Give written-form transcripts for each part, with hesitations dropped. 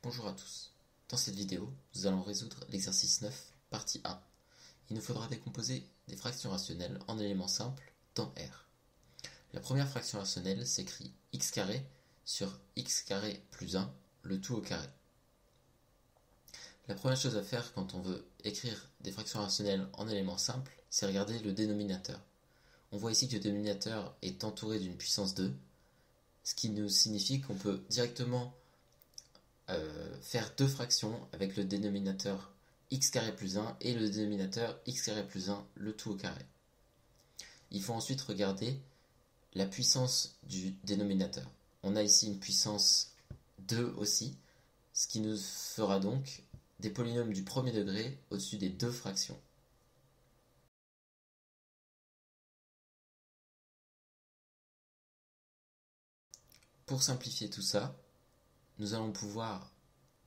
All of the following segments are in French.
Bonjour à tous. Dans cette vidéo, nous allons résoudre l'exercice 9, partie 1. Il nous faudra décomposer des fractions rationnelles en éléments simples dans R. La première fraction rationnelle s'écrit x carré sur x carré plus 1, le tout au carré. La première chose à faire quand on veut écrire des fractions rationnelles en éléments simples, c'est regarder le dénominateur. On voit ici que le dénominateur est entouré d'une puissance 2, ce qui nous signifie qu'on peut directement faire deux fractions avec le dénominateur x carré plus 1 et le dénominateur x carré plus 1, le tout au carré. Il faut ensuite regarder la puissance du dénominateur. On a ici une puissance 2 aussi, ce qui nous fera donc des polynômes du premier degré au-dessus des deux fractions. Pour simplifier tout ça, nous allons pouvoir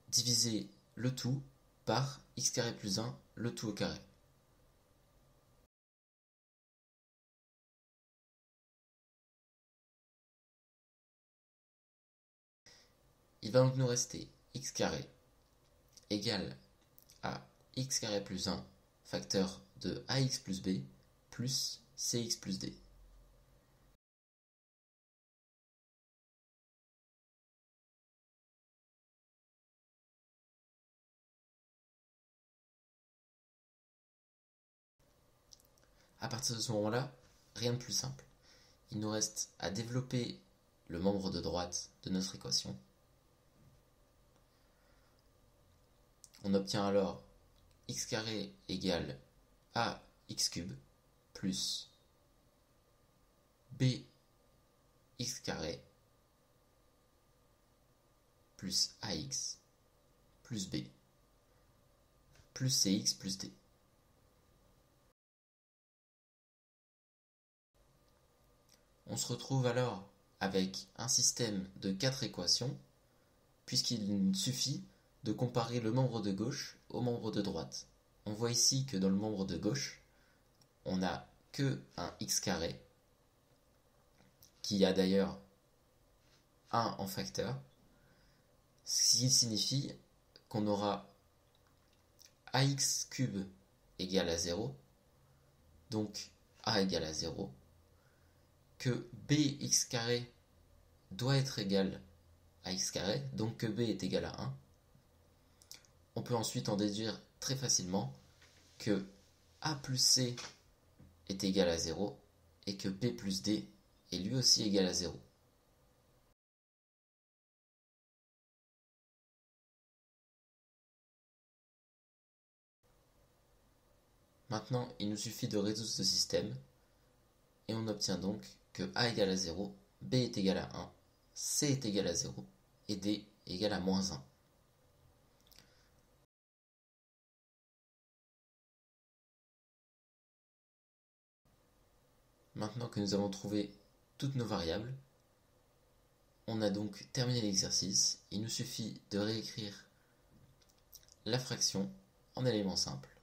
diviser le tout par x carré plus 1, le tout au carré. Il va donc nous rester x carré égale à x carré plus 1 facteur de ax plus b plus cx plus d. À partir de ce moment-là, rien de plus simple. Il nous reste à développer le membre de droite de notre équation. On obtient alors x carré égale ax cube plus bx carré plus ax plus b plus cx plus d. On se retrouve alors avec un système de 4 équations, puisqu'il suffit de comparer le membre de gauche au membre de droite. On voit ici que dans le membre de gauche, on n'a que un x carré, qui a d'ailleurs 1 en facteur, ce qui signifie qu'on aura ax cube égale à 0, donc a égale à 0, que bx carré doit être égal à x carré, donc que b est égal à 1. On peut ensuite en déduire très facilement que a plus c est égal à 0 et que b plus d est lui aussi égal à 0. Maintenant, il nous suffit de résoudre ce système et on obtient donc que a égale à 0, b est égal à 1, c est égal à 0 et d est égal à moins 1. Maintenant que nous avons trouvé toutes nos variables, on a donc terminé l'exercice. Il nous suffit de réécrire la fraction en éléments simples.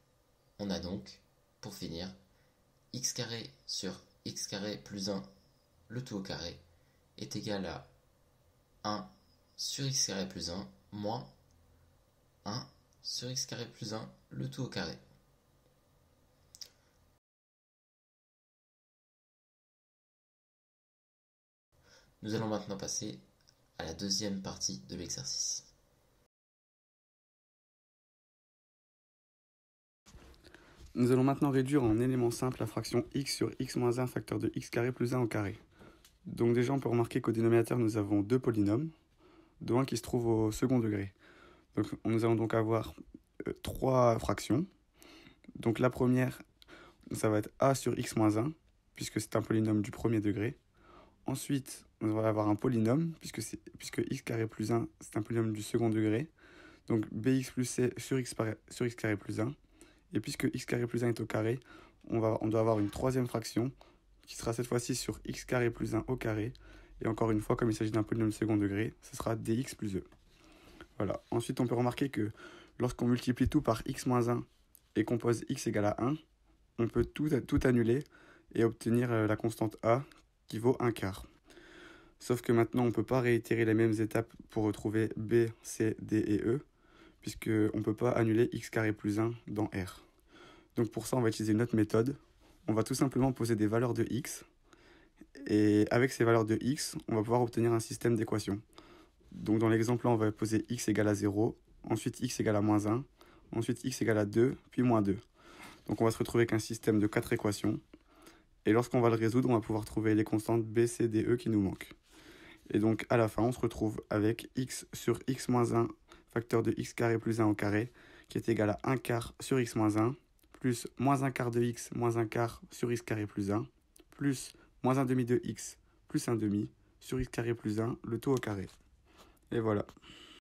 On a donc, pour finir, x carré sur x carré plus 1, le tout au carré, est égal à 1 sur x carré plus 1 moins 1 sur x carré plus 1, le tout au carré. Nous allons maintenant passer à la deuxième partie de l'exercice. Nous allons maintenant réduire en éléments simples la fraction x sur x moins 1 facteur de x carré plus 1 au carré. Donc déjà on peut remarquer qu'au dénominateur nous avons deux polynômes, dont un qui se trouve au second degré. Donc nous allons donc avoir trois fractions. Donc la première, ça va être a sur x moins 1, puisque c'est un polynôme du premier degré. Ensuite, on va avoir un polynôme, puisque x carré plus 1, c'est un polynôme du second degré. Donc bx plus c sur x carré plus 1. Et puisque x carré plus 1 est au carré, on doit avoir une troisième fraction qui sera cette fois-ci sur x carré plus 1 au carré. Et encore une fois, comme il s'agit d'un polynôme second degré, ce sera dx plus e. Voilà. Ensuite, on peut remarquer que lorsqu'on multiplie tout par x moins 1 et qu'on pose x égale à 1, on peut tout annuler et obtenir la constante a qui vaut 1 quart. Sauf que maintenant, on ne peut pas réitérer les mêmes étapes pour retrouver B, C, D et E, puisqu'on ne peut pas annuler x carré plus 1 dans R. Donc pour ça, on va utiliser une autre méthode. On va tout simplement poser des valeurs de x, et avec ces valeurs de x, on va pouvoir obtenir un système d'équations. Donc dans l'exemple là, on va poser x égale à 0, ensuite x égale à moins 1, ensuite x égale à 2, puis moins 2. Donc on va se retrouver avec un système de 4 équations. Et lorsqu'on va le résoudre, on va pouvoir trouver les constantes B, C, D, E qui nous manquent. Et donc à la fin, on se retrouve avec x sur x moins 1, facteur de x carré plus 1 au carré, qui est égal à 1 quart sur x moins 1, plus moins 1 quart de x moins 1 quart sur x carré plus 1, plus moins 1 demi de x plus 1 demi sur x carré plus 1, le tout au carré. Et voilà.